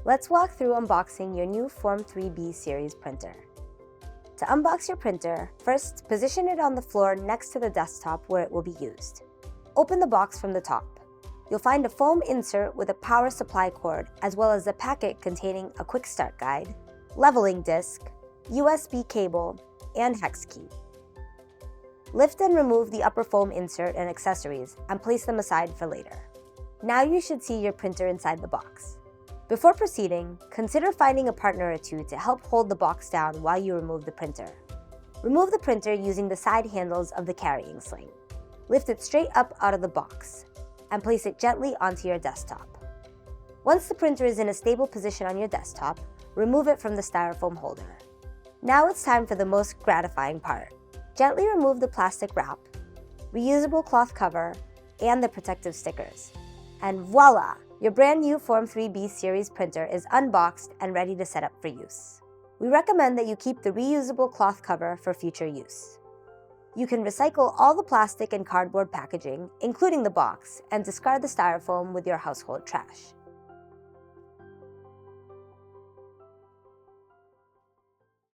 Let's walk through unboxing your new Form 3B series printer. To unbox your printer, first position it on the floor next to the desktop where it will be used. Open the box from the top. You'll find a foam insert with a power supply cord, as well as a packet containing a quick start guide, leveling disc, USB cable, and hex key. Lift and remove the upper foam insert and accessories and place them aside for later. Now you should see your printer inside the box. Before proceeding, consider finding a partner or two to help hold the box down while you remove the printer. Remove the printer using the side handles of the carrying sling. Lift it straight up out of the box and place it gently onto your desktop. Once the printer is in a stable position on your desktop, remove it from the styrofoam holder. Now it's time for the most gratifying part. Gently remove the plastic wrap, reusable cloth cover, and the protective stickers. And voila! Your brand new Form 3B series printer is unboxed and ready to set up for use. We recommend that you keep the reusable cloth cover for future use. You can recycle all the plastic and cardboard packaging, including the box, and discard the styrofoam with your household trash.